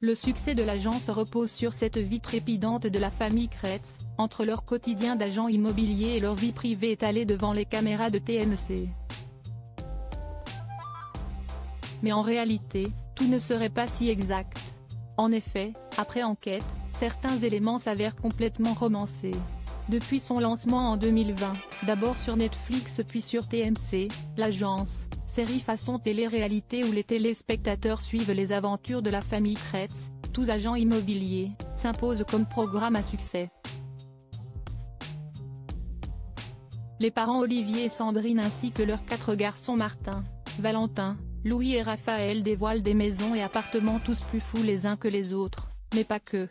Le succès de l'agence repose sur cette vie trépidante de la famille Kretz, entre leur quotidien d'agent immobilier et leur vie privée étalée devant les caméras de TMC. Mais en réalité, tout ne serait pas si exact. En effet, après enquête, certains éléments s'avèrent complètement romancés. Depuis son lancement en 2020, d'abord sur Netflix puis sur TMC, l'agence, série façon télé-réalité où les téléspectateurs suivent les aventures de la famille Kretz, tous agents immobiliers, s'impose comme programme à succès. Les parents Olivier et Sandrine ainsi que leurs 4 garçons Martin, Valentin, Louis et Raphaël dévoilent des maisons et appartements tous plus fous les uns que les autres, mais pas que.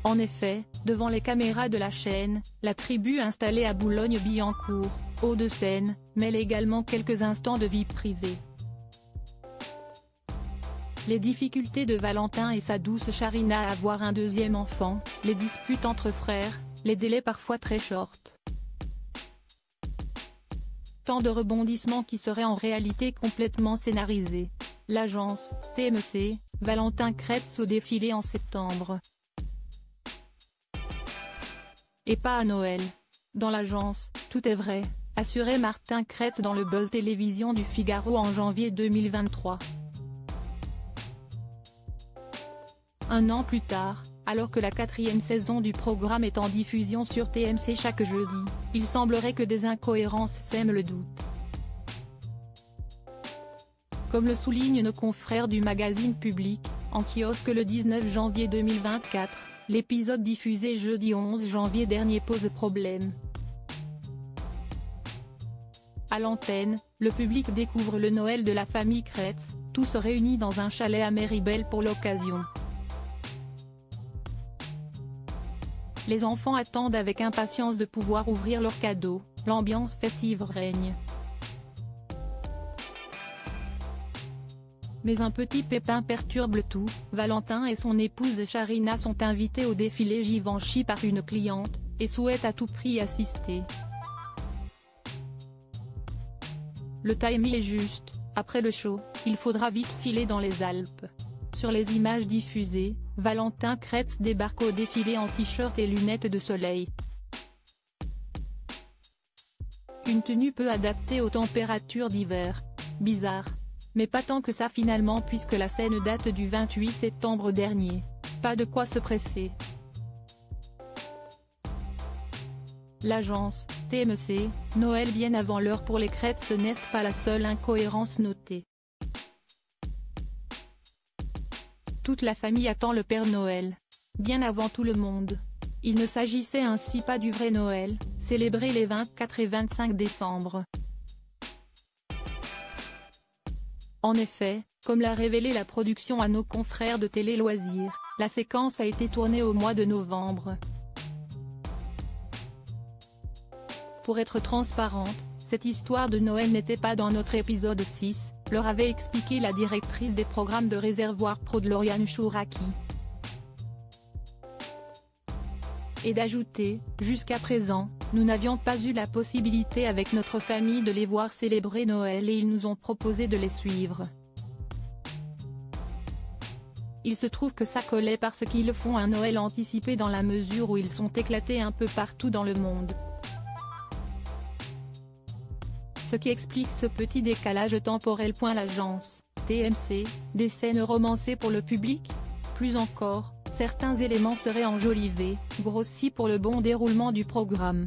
En effet, devant les caméras de la chaîne, la tribu installée à Boulogne-Billancourt, Hauts-de-Seine, mêle également quelques instants de vie privée. Les difficultés de Valentin et sa douce Charina à avoir un deuxième enfant, les disputes entre frères, les délais parfois très short. Tant de rebondissements qui seraient en réalité complètement scénarisés. L'agence, TMC, Valentin Kretz au défilé en septembre. Et pas à Noël. Dans l'agence, tout est vrai, assurait Martin Kretz dans le buzz télévision du Figaro en janvier 2023. Un an plus tard, alors que la 4e saison du programme est en diffusion sur TMC chaque jeudi, il semblerait que des incohérences sèment le doute. Comme le soulignent nos confrères du magazine Public, en kiosque le 19 janvier 2024, l'épisode diffusé jeudi 11 janvier dernier pose problème. À l'antenne, le public découvre le Noël de la famille Kretz, tous réunis dans un chalet à Méribel pour l'occasion. Les enfants attendent avec impatience de pouvoir ouvrir leurs cadeaux, l'ambiance festive règne. Mais un petit pépin perturbe le tout, Valentin et son épouse Charina sont invités au défilé Givenchy par une cliente, et souhaitent à tout prix y assister. Le timing est juste, après le show, il faudra vite filer dans les Alpes. Sur les images diffusées, Valentin Kretz débarque au défilé en t-shirt et lunettes de soleil. Une tenue peu adaptée aux températures d'hiver. Bizarre. Mais pas tant que ça finalement puisque la scène date du 28 septembre dernier. Pas de quoi se presser. L'agence, TMC, Noël bien avant l'heure pour les Kretz n'est pas la seule incohérence notée. Toute la famille attend le Père Noël. Bien avant tout le monde. Il ne s'agissait ainsi pas du vrai Noël, célébré les 24 et 25 décembre. En effet, comme l'a révélé la production à nos confrères de Télé Loisirs, la séquence a été tournée au mois de novembre. Pour être transparente, cette histoire de Noël n'était pas dans notre épisode 6, leur avait expliqué la directrice des programmes de Réservoir Pro de Lauriane Chouraki. Et d'ajouter, jusqu'à présent, nous n'avions pas eu la possibilité avec notre famille de les voir célébrer Noël et ils nous ont proposé de les suivre. Il se trouve que ça collait parce qu'ils font un Noël anticipé dans la mesure où ils sont éclatés un peu partout dans le monde. Ce qui explique ce petit décalage temporel. L'agence, TMC, des scènes romancées pour le public. Plus encore, certains éléments seraient enjolivés, grossis pour le bon déroulement du programme.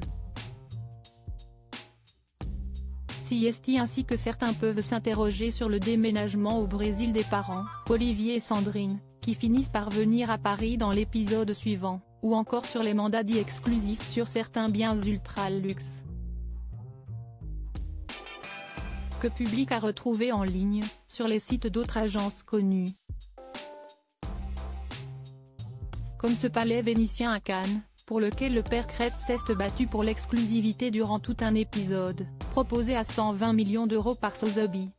Siesti ainsi que certains peuvent s'interroger sur le déménagement au Brésil des parents, Olivier et Sandrine, qui finissent par venir à Paris dans l'épisode suivant, ou encore sur les mandats dits exclusifs sur certains biens ultra luxe. Que Public a retrouvé en ligne, sur les sites d'autres agences connues. Comme ce palais vénitien à Cannes, pour lequel le père Kretz s'est battu pour l'exclusivité durant tout un épisode, proposé à 120 millions d'euros par Sotheby.